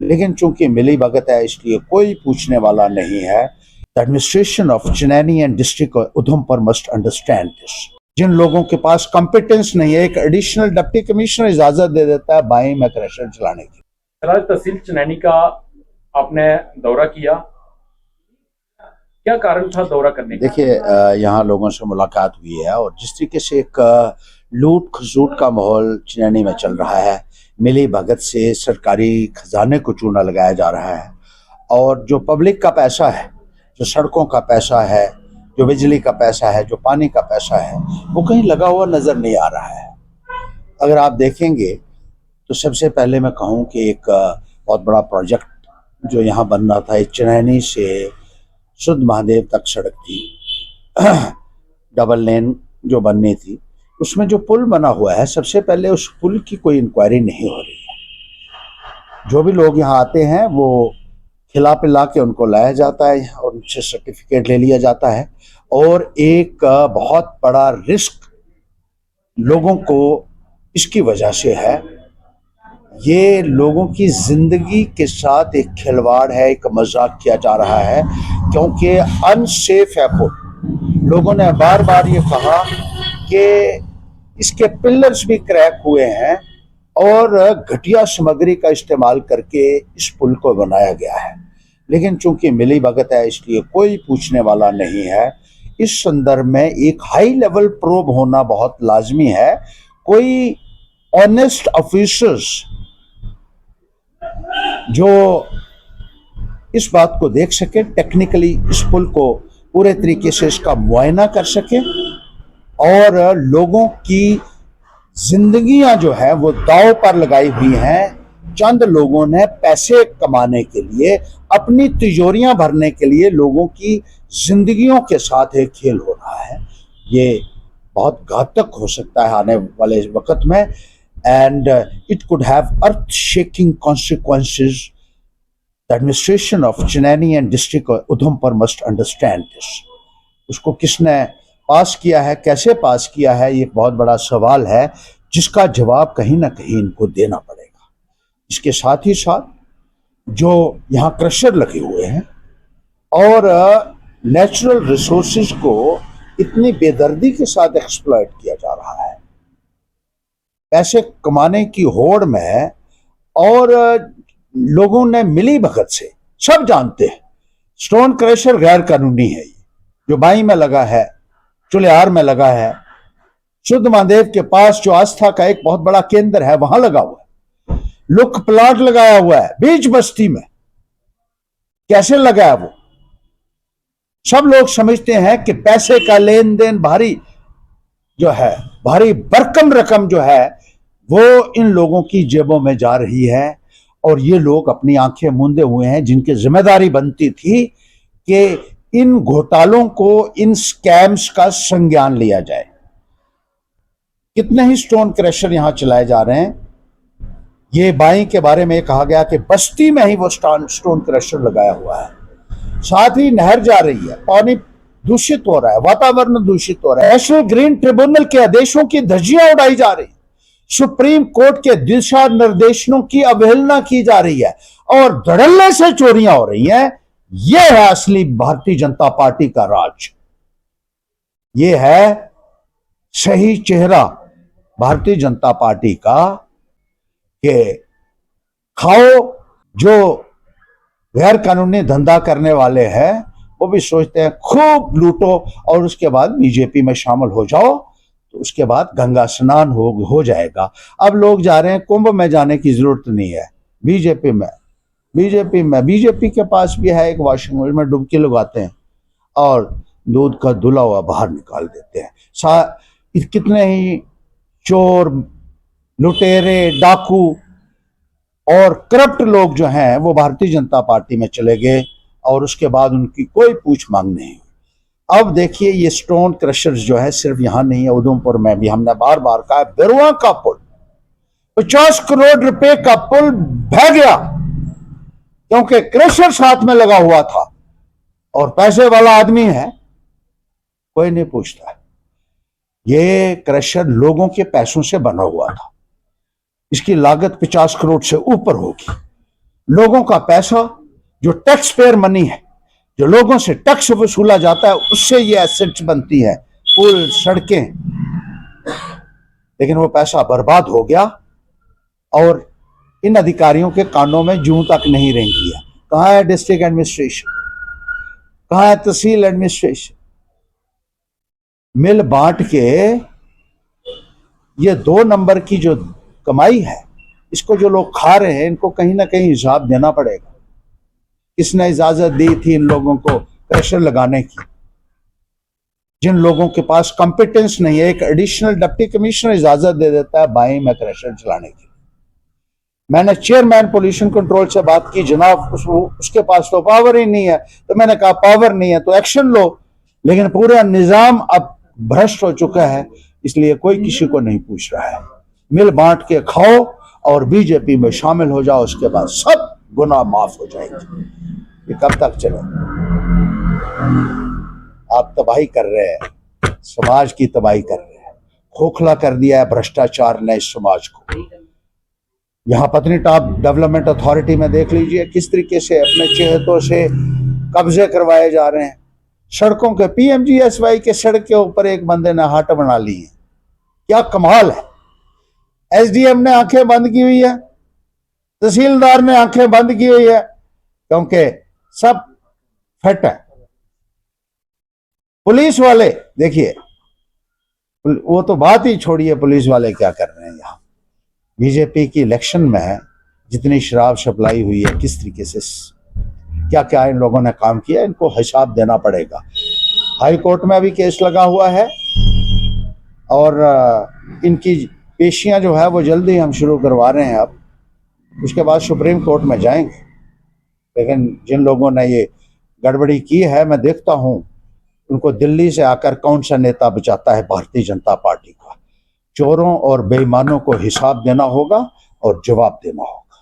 लेकिन चूंकि मिली भगत है इसलिए कोई पूछने वाला नहीं है। The administration of Chenani and district Udhampur must understand this. जिन लोगों के पास कॉम्पिटेंस नहीं है, एक एडिशनल डिप्टी कमिश्नर इजाजत दे देता है बाई में क्रशर चलाने की। तहसील चनैनी का आपने दौरा किया, क्या कारण था दौरा करने का? देखिए, यहाँ लोगों से मुलाकात हुई है और जिस तरीके से एक लूट खसूट का माहौल चनैनी में चल रहा है, मिली भगत से सरकारी खजाने को चूना लगाया जा रहा है और जो पब्लिक का पैसा है, जो सड़कों का पैसा है, जो बिजली का पैसा है, जो पानी का पैसा है, वो कहीं लगा हुआ नजर नहीं आ रहा है। अगर आप देखेंगे तो सबसे पहले मैं कहूँ कि एक बहुत बड़ा प्रोजेक्ट जो यहाँ बन रहा था, एक चनैनी से शुद्ध महादेव तक सड़क थी, डबल लेन जो बननी थी, उसमें जो पुल बना हुआ है, सबसे पहले उस पुल की कोई इंक्वायरी नहीं हो रही है। जो भी लोग यहाँ आते हैं वो खिला पिला के उनको लाया जाता है और उनसे सर्टिफिकेट ले लिया जाता है और एक बहुत बड़ा रिस्क लोगों को इसकी वजह से है। ये लोगों की जिंदगी के साथ एक खिलवाड़ है, एक मजाक किया जा रहा है क्योंकि अनसेफ है पुल। लोगों ने बार बार ये कहा कि इसके पिलर्स भी क्रैक हुए हैं और घटिया सामग्री का इस्तेमाल करके इस पुल को बनाया गया है, लेकिन चूंकि मिली भगत है इसलिए कोई पूछने वाला नहीं है। इस संदर्भ में एक हाई लेवल प्रोब होना बहुत लाजमी है। कोई ऑनेस्ट ऑफिसर्स जो इस बात को देख सके, टेक्निकली इस पुल को पूरे तरीके से इसका मुआयना कर सके और लोगों की जिंदगियां जो है वो दांव पर लगाई हुई हैं। चंद लोगों ने पैसे कमाने के लिए, अपनी तिजोरियां भरने के लिए लोगों की जिंदगियों के साथ एक खेल हो रहा है। ये बहुत घातक हो सकता है आने वाले वक्त में and it could have earth shaking consequences. The administration of Chenani and district Udhampur must understand this. उसको किसने पास किया है, कैसे पास किया है, ये एक बहुत बड़ा सवाल है जिसका जवाब कहीं ना कहीं इनको देना पड़ेगा। इसके साथ ही साथ जो यहाँ क्रशर लगे हुए हैं और नेचुरल रिसोर्सेज को इतनी बेदर्दी के साथ एक्सप्लॉइट किया जा रहा है पैसे कमाने की होड़ में, और लोगों ने मिली भगत से, सब जानते हैं स्टोन क्रशर गैर कानूनी है। ये जो बाई में लगा है, चुलियार में लगा है, शुद्ध महादेव के पास जो आस्था का एक बहुत बड़ा केंद्र है वहां लगा हुआ है। लुक प्लाट लगाया हुआ है बीच बस्ती में, कैसे लगा है वो? सब लोग समझते हैं कि पैसे का लेन देन भारी जो है, भारी भरकम रकम जो है वो इन लोगों की जेबों में जा रही है और ये लोग अपनी आंखें मूंदे हुए हैं, जिनकी जिम्मेदारी बनती थी कि इन घोटालों को, इन स्कैम्स का संज्ञान लिया जाए। कितने ही स्टोन क्रशर यहां चलाए जा रहे हैं। ये बाई के बारे में कहा गया कि बस्ती में ही वो स्टोन क्रशर लगाया हुआ है। साथ ही नहर जा रही है, पानी दूषित हो रहा है, वातावरण दूषित हो रहा है। नेशनल ग्रीन ट्रिब्यूनल के आदेशों की धज्जियां उड़ाई जा रही, सुप्रीम कोर्ट के दिशा निर्देशों की अवहेलना की जा रही है और धड़ल्ले से चोरियां हो रही हैं। यह है असली भारतीय जनता पार्टी का राज। यह है सही चेहरा भारतीय जनता पार्टी का कि खाओ, जो गैर कानूनी धंधा करने वाले हैं वो भी सोचते हैं खूब लूटो और उसके बाद बीजेपी में शामिल हो जाओ, तो उसके बाद गंगा स्नान हो जाएगा। अब लोग जा रहे हैं, कुंभ में जाने की जरूरत नहीं है। बीजेपी के पास भी है एक वॉशिंग मशीन में डुबकी लगाते हैं और दूध का धुला हुआ बाहर निकाल देते हैं। कितने ही चोर, लुटेरे, डाकू और करप्ट लोग जो हैं वो भारतीय जनता पार्टी में चले गए और उसके बाद उनकी कोई पूछ मांग नहीं। अब देखिए, ये स्टोन क्रशर्स जो है सिर्फ यहां नहीं है, उधमपुर में भी हमने बार बार कहा, बिरुआ का पुल 50 करोड़ रुपए का पुल बह गया क्योंकि क्रशर साथ में लगा हुआ था और पैसे वाला आदमी है, कोई नहीं पूछता। ये क्रशर लोगों के पैसों से बना हुआ था, इसकी लागत 50 करोड़ से ऊपर होगी। लोगों का पैसा जो टैक्स पेयर मनी है, जो लोगों से टैक्स वसूला जाता है, उससे ये एसेट्स बनती है, पुल, सड़कें। लेकिन वो पैसा बर्बाद हो गया और इन अधिकारियों के कानों में जूं तक नहीं रेंगी है। कहाँ है डिस्ट्रिक्ट एडमिनिस्ट्रेशन, कहाँ है तहसील एडमिनिस्ट्रेशन? मिल बांट के ये 2 नंबर की जो कमाई है, इसको जो लोग खा रहे हैं, इनको कहीं ना कहीं हिसाब देना पड़ेगा। किसने इजाजत दी थी इन लोगों को प्रेशर लगाने की? जिन लोगों के पास कॉम्पिटेंस नहीं है, एक एडिशनल डिप्टी कमिश्नर इजाजत दे देता है बाई में क्रशर चलाने की। मैंने चेयरमैन पोल्यूशन कंट्रोल से बात की, जनाब उसके पास तो पावर ही नहीं है। तो मैंने कहा पावर नहीं है तो एक्शन लो, लेकिन पूरा निजाम अब भ्रष्ट हो चुका है, इसलिए कोई किसी को नहीं पूछ रहा है। मिल बांट के खाओ और बीजेपी में शामिल हो जाओ, उसके बाद सब गुनाह माफ हो जाएंगे। ये कब तक चले? आप तबाही कर रहे हैं, समाज की तबाही कर रहे हैं, खोखला कर दिया है भ्रष्टाचार ने इस समाज को। यहाँ पत्नीटॉप डेवलपमेंट अथॉरिटी में देख लीजिए किस तरीके से अपने चेहतों से कब्जे करवाए जा रहे हैं। सड़कों के PMGSY के सड़क के ऊपर एक बंदे ने हट बना ली है। क्या कमाल है! SDM ने आंखें बंद की हुई है, तहसीलदार ने आंखें बंद की हुई है, क्योंकि सब फिट है। पुलिस वाले देखिए, वो तो बात ही छोड़िए, पुलिस वाले क्या कर रहे हैं यहाँ। बीजेपी की इलेक्शन में जितनी शराब सप्लाई हुई है, किस तरीके से क्या क्या इन लोगों ने काम किया, इनको हिसाब देना पड़ेगा। हाई कोर्ट में अभी केस लगा हुआ है और इनकी पेशियां जो है वो जल्दी हम शुरू करवा रहे हैं। अब उसके बाद सुप्रीम कोर्ट में जाएंगे। लेकिन जिन लोगों ने ये गड़बड़ी की है, मैं देखता हूं उनको दिल्ली से आकर कौन सा नेता बचाता है भारतीय जनता पार्टी का। चोरों और बेईमानों को हिसाब देना होगा और जवाब देना होगा।